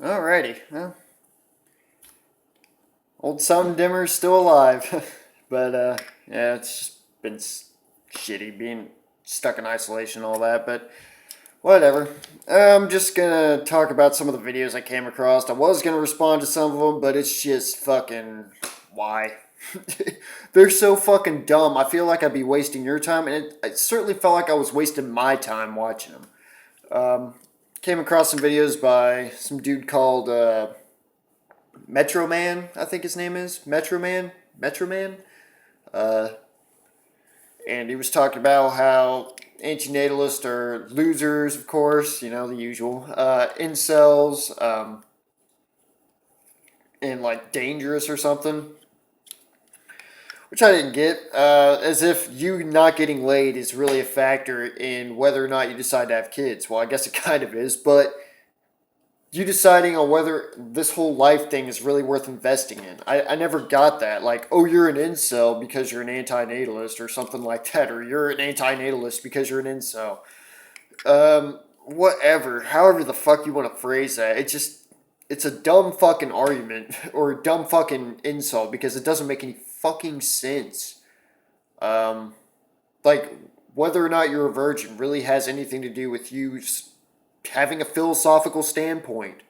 Alrighty. Well, old Sound Dimmer's still alive. but, yeah, it's just been shitty being stuck in isolation and all that, but whatever. I'm just gonna talk about some of the videos I came across. I was gonna respond to some of them, but it's just fucking. Why? They're so fucking dumb. I feel like I'd be wasting your time, and it certainly felt like I was wasting my time watching them. Came across some videos by some dude called Metro Man, I think his name is. Metro Man? Metro Man? Uh, and he was talking about how antinatalists are losers, of course, you know, the usual. Incels, and like dangerous or something. Which I didn't get. As if you not getting laid is really a factor in whether or not you decide to have kids. Well, I guess it kind of is, but you deciding on whether this whole life thing is really worth investing in. I never got that. Like, oh, you're an incel because you're an antinatalist or something like that, or you're an antinatalist because you're an incel. Whatever. However the fuck you want to phrase that. It's a dumb fucking argument or a dumb fucking insult because it doesn't make any fucking sense. Um, like, whether or not you're a virgin really has anything to do with you having a philosophical standpoint.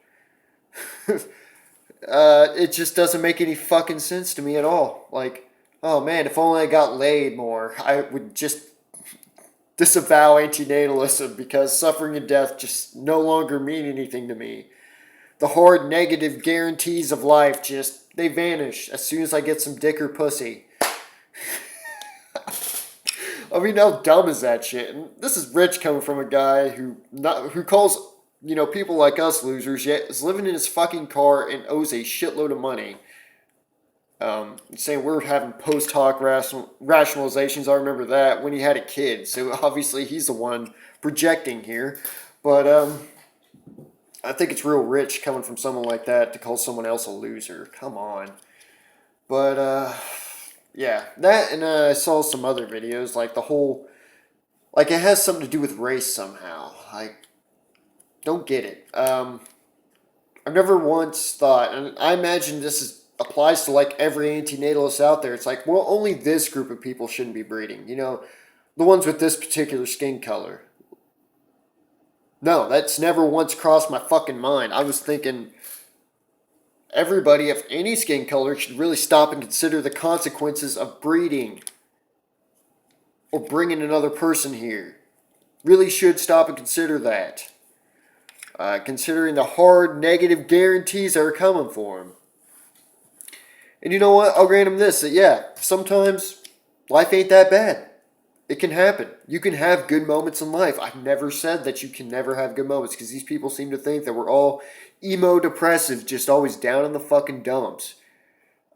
It just doesn't make any fucking sense to me at all. Like, oh man, if only I got laid more, I would just disavow antinatalism because suffering and death just no longer mean anything to me. The hard negative guarantees of life just, they vanish as soon as I get some dick or pussy. I mean, how dumb is that shit? And this is rich coming from a guy who calls people like us losers, yet is living in his fucking car and owes a shitload of money. Saying we're having post hoc rationalizations. I remember that when he had a kid. So obviously he's the one projecting here. But I think it's real rich coming from someone like that to call someone else a loser. Come on. But yeah, that and I saw some other videos like the whole like it has something to do with race somehow. I don't get it. I've never once thought, and I imagine applies to like every antinatalist out there. It's like, well, only this group of people shouldn't be breeding. You know, the ones with this particular skin color. No, that's never once crossed my fucking mind. I was thinking everybody of any skin color should really stop and consider the consequences of breeding or bringing another person here. Really should stop and consider that. Considering the hard negative guarantees that are coming for him. And you know what? I'll grant him this, that yeah, sometimes life ain't that bad. It can happen. You can have good moments in life. I've never said that you can never have good moments because these people seem to think that we're all emo depressive, just always down in the fucking dumps.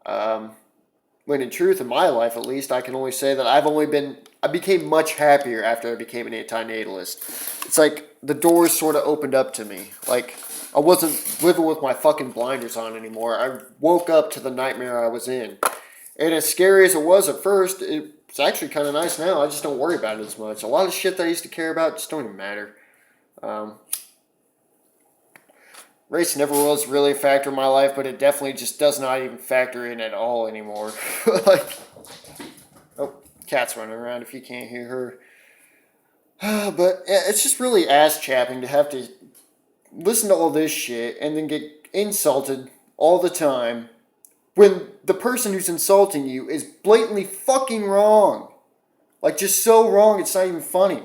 When in truth, in my life at least, I can only say that I became much happier after I became an antinatalist. It's like the doors sort of opened up to me. Like, I wasn't living with my fucking blinders on anymore. I woke up to the nightmare I was in. And as scary as it was at first, it's actually kind of nice now. I just don't worry about it as much. A lot of shit that I used to care about just don't even matter. Um, Race never was really a factor in my life, but it definitely just does not even factor in at all anymore. Like, oh, cat's running around if you can't hear her. But yeah, it's just really ass chapping to have to listen to all this shit and then get insulted all the time when the person who's insulting you is blatantly fucking wrong. Like, just so wrong it's not even funny.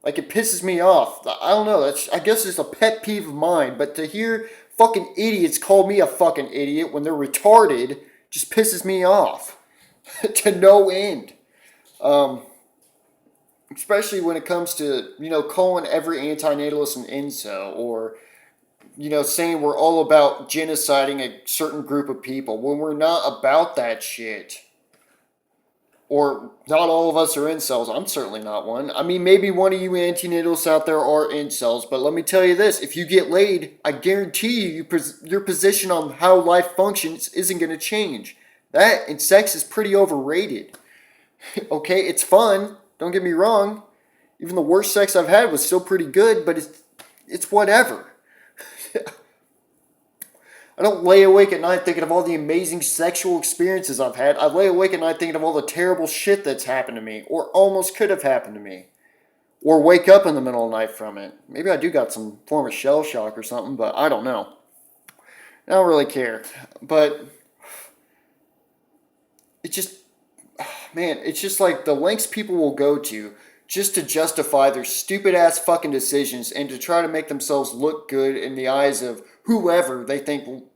Like, it pisses me off. I don't know. I guess it's a pet peeve of mine. But to hear fucking idiots call me a fucking idiot when they're retarded just pisses me off. To no end. Especially when it comes to, calling every antinatalist an incel. Or, saying we're all about genociding a certain group of people. When we're not about that shit. Or not all of us are incels. I'm certainly not one. I mean, maybe one of you antinatalists out there are incels, but let me tell you this. If you get laid, I guarantee your position on how life functions isn't going to change. That and sex is pretty overrated. Okay, it's fun. Don't get me wrong. Even the worst sex I've had was still pretty good, but it's whatever. I don't lay awake at night thinking of all the amazing sexual experiences I've had. I lay awake at night thinking of all the terrible shit that's happened to me, or almost could have happened to me. Or wake up in the middle of the night from it. Maybe I do got some form of shell shock or something, but I don't know. I don't really care. But it just, man, it's just like the lengths people will go to just to justify their stupid ass fucking decisions and to try to make themselves look good in the eyes of whoever they think will,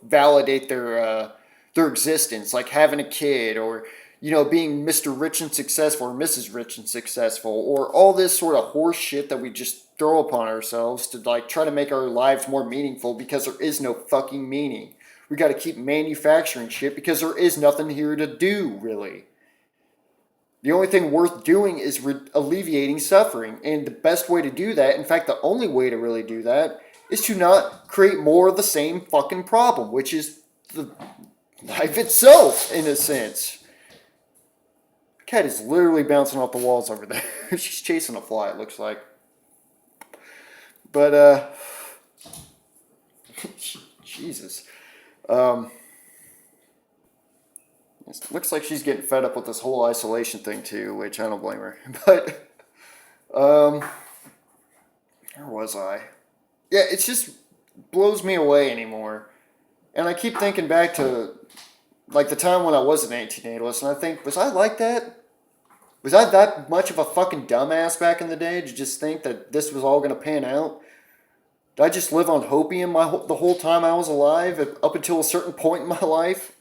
validate their existence, like having a kid or being Mr. Rich and successful or Mrs. Rich and successful, or all this sort of horse shit that we just throw upon ourselves to like try to make our lives more meaningful because there is no fucking meaning. We got to keep manufacturing shit because there is nothing here to do, really. The only thing worth doing is alleviating suffering. And the best way to do that, in fact, the only way to really do that, is to not create more of the same fucking problem, which is the life itself, in a sense. The cat is literally bouncing off the walls over there. She's chasing a fly, it looks like. But, Jesus. It looks like she's getting fed up with this whole isolation thing too, which I don't blame her. But, where was I? Yeah, it just blows me away anymore. And I keep thinking back to, like, the time when I was an antinatalist, and I think, was I like that? Was I that much of a fucking dumbass back in the day to just think that this was all going to pan out? Did I just live on hopium the whole time I was alive, up until a certain point in my life?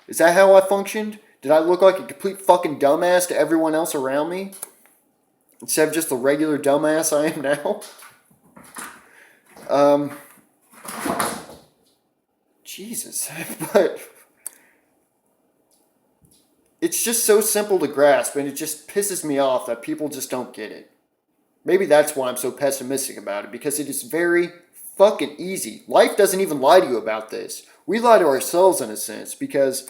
Is that how I functioned? Did I look like a complete fucking dumbass to everyone else around me? Instead of just the regular dumbass I am now? Jesus. But it's just so simple to grasp, and it just pisses me off that people just don't get it. Maybe that's why I'm so pessimistic about it, because it is very fucking easy. Life doesn't even lie to you about this. We lie to ourselves in a sense, because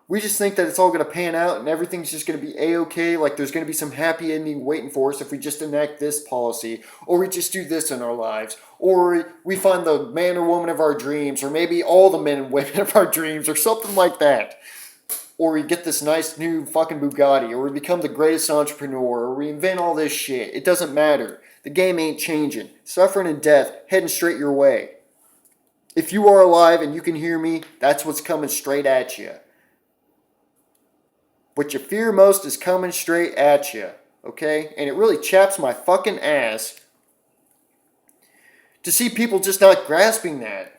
we just think that it's all going to pan out and everything's just going to be A-okay, like there's going to be some happy ending waiting for us if we just enact this policy, or we just do this in our lives, or we find the man or woman of our dreams, or maybe all the men and women of our dreams, or something like that. Or we get this nice new fucking Bugatti, or we become the greatest entrepreneur, or we invent all this shit. It doesn't matter. The game ain't changing. Suffering and death heading straight your way. If you are alive and you can hear me, that's what's coming straight at you. What you fear most is coming straight at you, okay? And it really chaps my fucking ass to see people just not grasping that.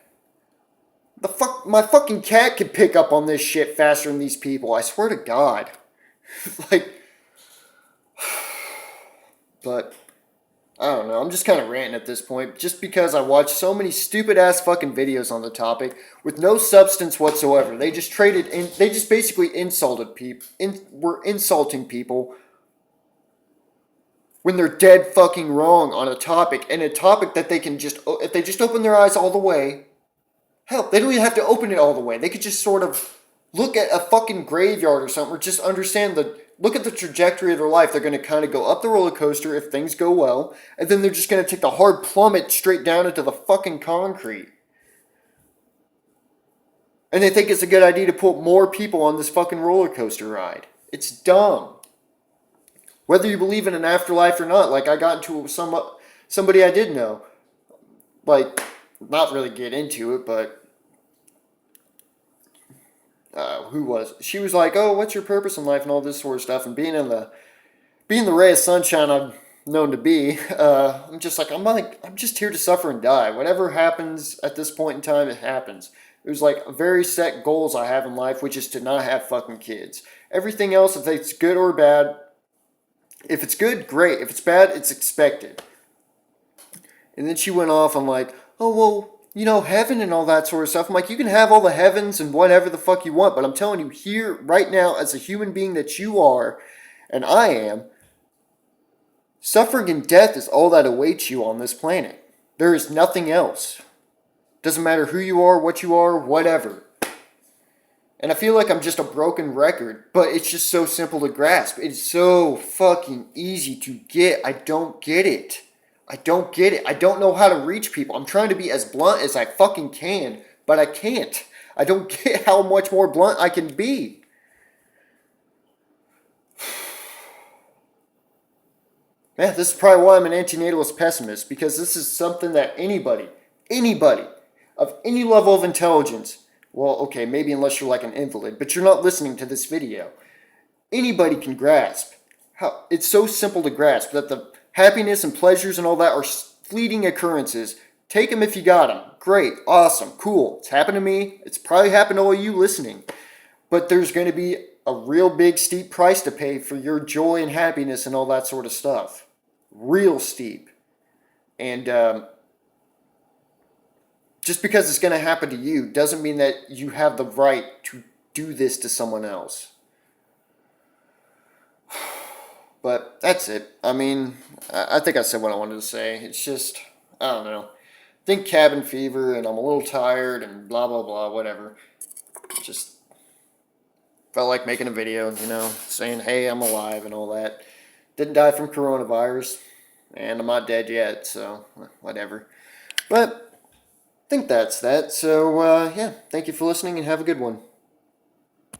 My fucking cat could pick up on this shit faster than these people, I swear to God. But, I don't know, I'm just kind of ranting at this point, just because I watched so many stupid ass fucking videos on the topic with no substance whatsoever. They just basically insulted people, were insulting people when they're dead fucking wrong on a topic, and a topic that they can just, if they just open their eyes all the way, hell, they don't even have to open it all the way. They could just sort of look at a fucking graveyard or something, or just understand look at the trajectory of their life. They're going to kind of go up the roller coaster if things go well, and then they're just going to take the hard plummet straight down into the fucking concrete. And they think it's a good idea to put more people on this fucking roller coaster ride. It's dumb. Whether you believe in an afterlife or not, like I got into somebody I did know, like, not really get into it, but who was it? She was like, oh, what's your purpose in life and all this sort of stuff, and being the ray of sunshine I'm known to be, I'm just here to suffer and die. Whatever happens at this point in time, it happens. There's like very set goals I have in life, which is to not have fucking kids. Everything else, if it's good or bad, if it's good, great. If it's bad, it's expected. And then she went off on like, oh, well, heaven and all that sort of stuff. I'm like, you can have all the heavens and whatever the fuck you want, but I'm telling you here, right now, as a human being that you are, and I am, suffering and death is all that awaits you on this planet. There is nothing else. Doesn't matter who you are, what you are, whatever. And I feel like I'm just a broken record, but it's just so simple to grasp. It's so fucking easy to get. I don't get it. I don't know how to reach people. I'm trying to be as blunt as I fucking can, but I can't. I don't get how much more blunt I can be. Man, this is probably why I'm an antinatalist pessimist, because this is something that anybody of any level of intelligence, well, okay, maybe unless you're like an invalid, but you're not listening to this video, anybody can grasp. How it's so simple to grasp that the happiness and pleasures and all that are fleeting occurrences. Take them if you got them. Great, awesome, cool. It's happened to me. It's probably happened to all you listening. But there's going to be a real big steep price to pay for your joy and happiness and all that sort of stuff. Real steep. And just because it's going to happen to you doesn't mean that you have the right to do this to someone else. But that's it. I mean, I think I said what I wanted to say. It's just, I don't know. Think cabin fever and I'm a little tired and blah, blah, blah, whatever. Just felt like making a video, saying, hey, I'm alive and all that. Didn't die from coronavirus, and I'm not dead yet, so whatever. But I think that's that. So, yeah, thank you for listening and have a good one.